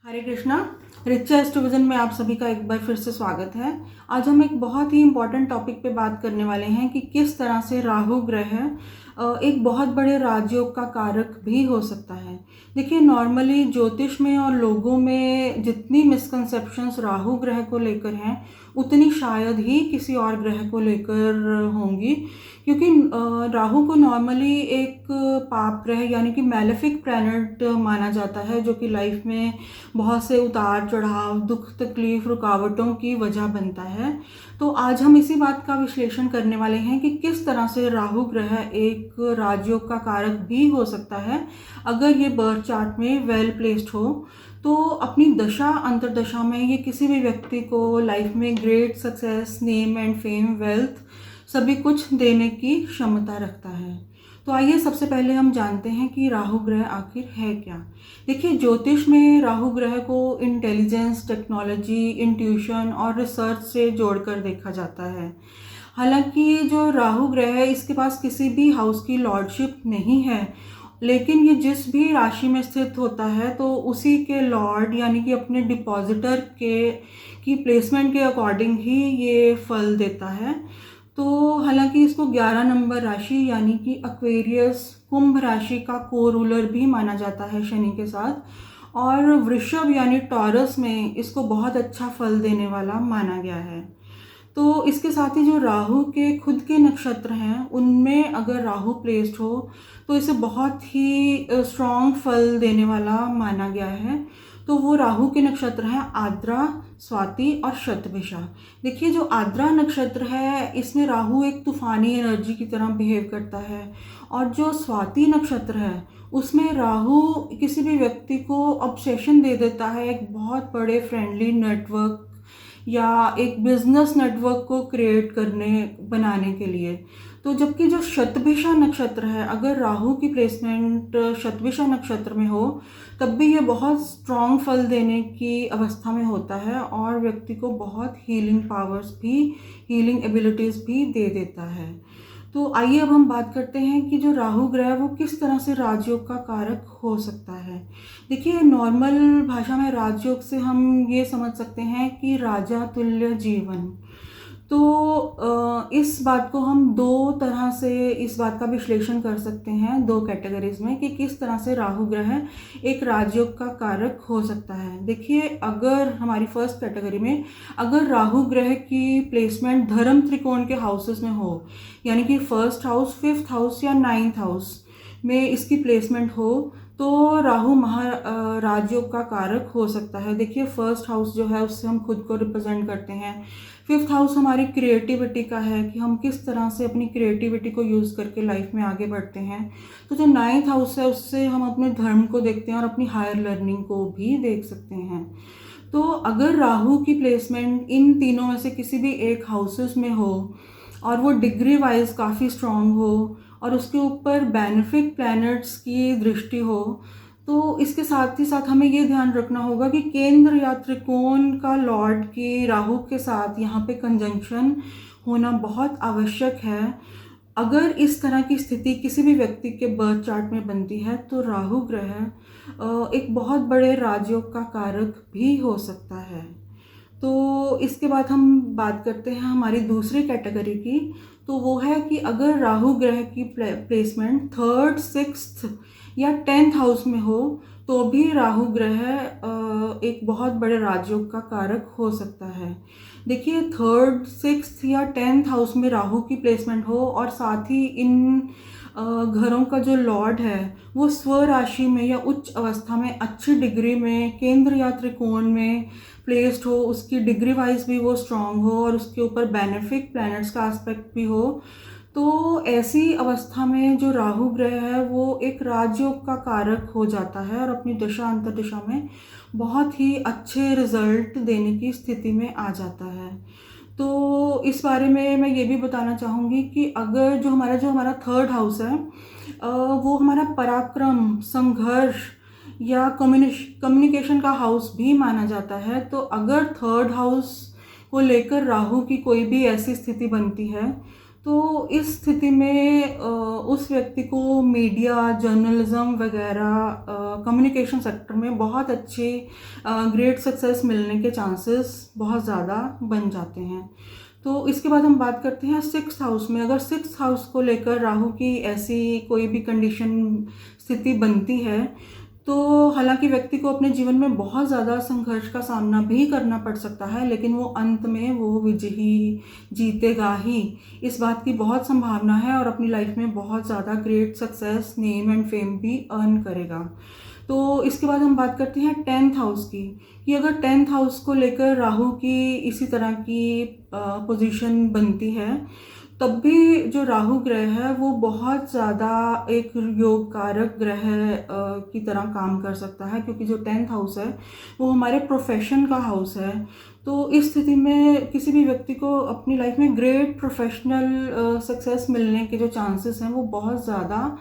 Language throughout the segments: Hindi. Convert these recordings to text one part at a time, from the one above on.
हरे कृष्णा। रिचा एस्ट्रोविजन में आप सभी का एक बार फिर से स्वागत है। आज हम एक बहुत ही इम्पॉर्टेंट टॉपिक पे बात करने वाले हैं कि किस तरह से राहु ग्रह एक बहुत बड़े राजयोग का कारक भी हो सकता है। देखिए, नॉर्मली ज्योतिष में और लोगों में जितनी मिसकंसेप्शंस राहु ग्रह को लेकर हैं उतनी शायद ही किसी और ग्रह को लेकर होंगी, क्योंकि राहु को नॉर्मली एक पाप ग्रह यानी कि मैलेफिक प्लैनेट माना जाता है, जो कि लाइफ में बहुत से उतार चढ़ाव, दुख, तकलीफ, रुकावटों की वजह बनता है। तो आज हम इसी बात का विश्लेषण करने वाले हैं कि किस तरह से राहु ग्रह एक राजयोग का कारक भी हो सकता है अगर ये बर्थ चार्ट में वेल प्लेस्ड हो। तो अपनी दशा अंतर्दशा में ये किसी भी व्यक्ति को लाइफ में great success, name and fame, wealth सभी कुछ देने की क्षमता रखता है। तो आइए सबसे पहले हम जानते हैं कि राहु ग्रह आखिर है क्या। देखिए, ज्योतिष में राहु ग्रह को इंटेलिजेंस, टेक्नोलॉजी, इंट्यूशन और रिसर्च से जोड़कर देखा जाता है। हालांकि जो राहु ग्रह है इसके पास किसी भी हाउस की लॉर्डशिप नहीं है, लेकिन ये जिस भी राशि में स्थित होता है तो उसी के लॉर्ड यानी कि अपने डिपॉजिटर के की प्लेसमेंट के अकॉर्डिंग ही ये फल देता है। तो हालांकि इसको 11 नंबर राशि यानी कि एक्वेरियस, कुंभ राशि का को रूलर भी माना जाता है शनि के साथ, और वृषभ यानी टॉरस में इसको बहुत अच्छा फल देने वाला माना गया है। तो इसके साथ ही जो राहु के खुद के नक्षत्र हैं उनमें अगर राहु प्लेस्ड हो तो इसे बहुत ही स्ट्रॉन्ग फल देने वाला माना गया है। तो वो राहु के नक्षत्र हैं आद्रा, स्वाति और शतभिषा। देखिए, जो आद्रा नक्षत्र है इसमें राहु एक तूफानी एनर्जी की तरह बिहेव करता है, और जो स्वाति नक्षत्र है उसमें राहु किसी भी व्यक्ति को ऑब्सेशन दे देता है एक बहुत बड़े फ्रेंडली नेटवर्क या एक बिजनेस नेटवर्क को क्रिएट बनाने के लिए। तो जबकि जो शतभिषा नक्षत्र है, अगर राहु की प्लेसमेंट शतभिषा नक्षत्र में हो तब भी ये बहुत स्ट्रॉन्ग फल देने की अवस्था में होता है और व्यक्ति को बहुत हीलिंग पावर्स भी, हीलिंग एबिलिटीज़ भी दे देता है। तो आइए अब हम बात करते हैं कि जो राहु ग्रह वो किस तरह से राजयोग का कारक हो सकता है। देखिए, नॉर्मल भाषा में राजयोग से हम ये समझ सकते हैं कि राजा तुल्य जीवन। तो इस बात को हम दो तरह से इस बात का विश्लेषण कर सकते हैं, दो कैटेगरीज में, कि किस तरह से राहु ग्रह एक राजयोग का कारक हो सकता है। देखिए, अगर हमारी फर्स्ट कैटेगरी में अगर राहु ग्रह की प्लेसमेंट धर्म त्रिकोण के हाउसेस में हो, यानी कि फर्स्ट हाउस, फिफ्थ हाउस या नाइन्थ हाउस में इसकी प्लेसमेंट हो, तो राहु राजयोग का कारक हो सकता है। देखिए, फर्स्ट हाउस जो है उससे हम खुद को रिप्रेजेंट करते हैं, फिफ्थ हाउस हमारी क्रिएटिविटी का है कि हम किस तरह से अपनी क्रिएटिविटी को यूज़ करके लाइफ में आगे बढ़ते हैं। तो जो नाइन्थ हाउस है उससे हम अपने धर्म को देखते हैं और अपनी हायर लर्निंग को भी देख सकते हैं। तो अगर राहु की प्लेसमेंट इन तीनों में से किसी भी एक हाउसेस में हो और वो डिग्री वाइज काफ़ी स्ट्रॉन्ग हो और उसके ऊपर बेनिफिक प्लैनेट्स की दृष्टि हो, तो इसके साथ ही साथ हमें ये ध्यान रखना होगा कि केंद्र या त्रिकोण का लॉर्ड की राहु के साथ यहाँ पे कंजंक्शन होना बहुत आवश्यक है। अगर इस तरह की स्थिति किसी भी व्यक्ति के बर्थ चार्ट में बनती है तो राहु ग्रह एक बहुत बड़े राजयोग का कारक भी हो सकता है। तो इसके बाद हम बात करते हैं हमारी दूसरी कैटेगरी की। तो वो है कि अगर राहु ग्रह की प्लेसमेंट थर्ड, सिक्स्थ या 10th हाउस में हो तो भी राहु ग्रह एक बहुत बड़े राजयोग का कारक हो सकता है। देखिए, थर्ड, सिक्स्थ या 10th हाउस में राहु की प्लेसमेंट हो और साथ ही इन घरों का जो लॉर्ड है वो स्व राशि में या उच्च अवस्था में अच्छी डिग्री में केंद्र या त्रिकोण में प्लेस्ड हो, उसकी डिग्री वाइज भी वो स्ट्रांग हो और उसके ऊपर बेनिफिक प्लैनेट्स का एस्पेक्ट भी हो, तो ऐसी अवस्था में जो राहु ग्रह है वो एक राजयोग का कारक हो जाता है और अपनी दशा अंतर्दशा में बहुत ही अच्छे रिजल्ट देने की स्थिति में आ जाता है। तो इस बारे में मैं ये भी बताना चाहूँगी कि अगर जो हमारा थर्ड हाउस है वो हमारा पराक्रम, संघर्ष या कम्युनिकेशन का हाउस भी माना जाता है। तो अगर थर्ड हाउस को लेकर राहु की कोई भी ऐसी स्थिति बनती है तो इस स्थिति में उस व्यक्ति को मीडिया, जर्नलिज्म वगैरह, कम्युनिकेशन सेक्टर में बहुत अच्छी ग्रेट सक्सेस मिलने के चांसेस बहुत ज़्यादा बन जाते हैं। तो इसके बाद हम बात करते हैं सिक्स्थ हाउस में। अगर सिक्स्थ हाउस को लेकर राहु की ऐसी कोई भी कंडीशन, स्थिति बनती है, तो हालांकि व्यक्ति को अपने जीवन में बहुत ज़्यादा संघर्ष का सामना भी करना पड़ सकता है, लेकिन वो अंत में वो विजयी जीतेगा ही, इस बात की बहुत संभावना है और अपनी लाइफ में बहुत ज़्यादा great success, name and fame भी अर्न करेगा। तो इसके बाद हम बात करते हैं 10th हाउस की, कि अगर 10th हाउस को लेकर राहु की इसी तरह की पोजीशन बनती है, तब भी जो राहु ग्रह है वो बहुत ज़्यादा एक योग कारक ग्रह की तरह काम कर सकता है, क्योंकि जो 10th हाउस है वो हमारे प्रोफेशन का हाउस है। तो इस स्थिति में किसी भी व्यक्ति को अपनी लाइफ में ग्रेट प्रोफेशनल सक्सेस मिलने के जो चांसेस हैं वो बहुत ज़्यादा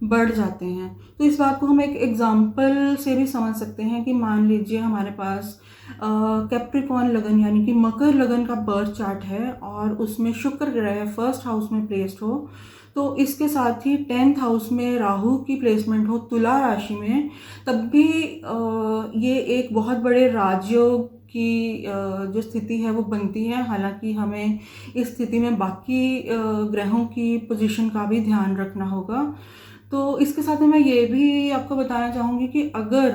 बढ़ जाते हैं। तो इस बात को हम एक एग्जाम्पल से भी समझ सकते हैं कि मान लीजिए हमारे पास कैप्रिकॉर्न लगन यानी कि मकर लगन का बर्थ चार्ट है और उसमें शुक्र ग्रह फर्स्ट हाउस में प्लेस्ड हो, तो इसके साथ ही 10th हाउस में राहु की प्लेसमेंट हो तुला राशि में, तब भी ये एक बहुत बड़े राजयोग की जो स्थिति है वो बनती है। हालांकि हमें इस स्थिति में बाकी ग्रहों की पोजीशन का भी ध्यान रखना होगा। तो इसके साथ में मैं ये भी आपको बताना चाहूँगी कि अगर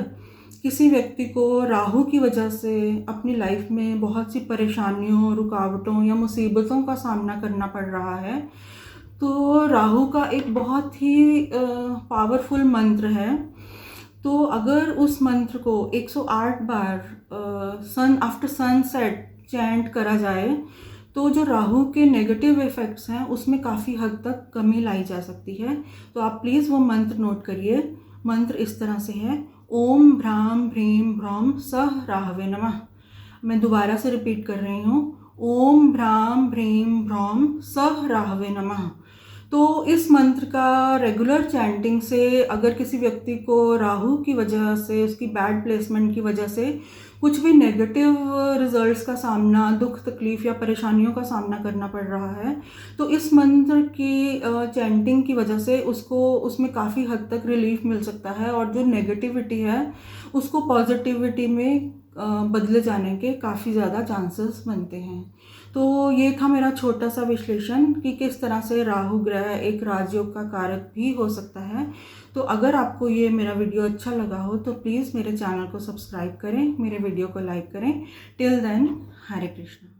किसी व्यक्ति को राहु की वजह से अपनी लाइफ में बहुत सी परेशानियों, रुकावटों या मुसीबतों का सामना करना पड़ रहा है, तो राहु का एक बहुत ही पावरफुल मंत्र है। तो अगर उस मंत्र को 108 बार सन आफ्टर सनसेट चैंट करा जाए, तो जो राहु के नेगेटिव इफ़ेक्ट्स हैं उसमें काफ़ी हद तक कमी लाई जा सकती है। तो आप प्लीज़ वो मंत्र नोट करिए। मंत्र इस तरह से है, ओम भ्राम भ्रीम भ्रौम सह राहवे नमः। मैं दोबारा से रिपीट कर रही हूँ, ओम भ्राम भ्रीम भ्रौम सह राहवे नमः। तो इस मंत्र का रेगुलर चैंटिंग से अगर किसी व्यक्ति को राहु की वजह से, उसकी बैड प्लेसमेंट की वजह से कुछ भी नेगेटिव रिजल्ट्स का सामना, दुख तकलीफ या परेशानियों का सामना करना पड़ रहा है, तो इस मंत्र की चैंटिंग की वजह से उसको उसमें काफ़ी हद तक रिलीफ मिल सकता है और जो नेगेटिविटी है उसको पॉजिटिविटी में बदले जाने के काफ़ी ज़्यादा चांसेस बनते हैं। तो ये था मेरा छोटा सा विश्लेषण कि किस तरह से राहु ग्रह एक राजयोग का कारक भी हो सकता है। तो अगर आपको ये मेरा वीडियो अच्छा लगा हो तो प्लीज़ मेरे चैनल को सब्सक्राइब करें, मेरे वीडियो को लाइक करें। टिल देन, हरे कृष्णा।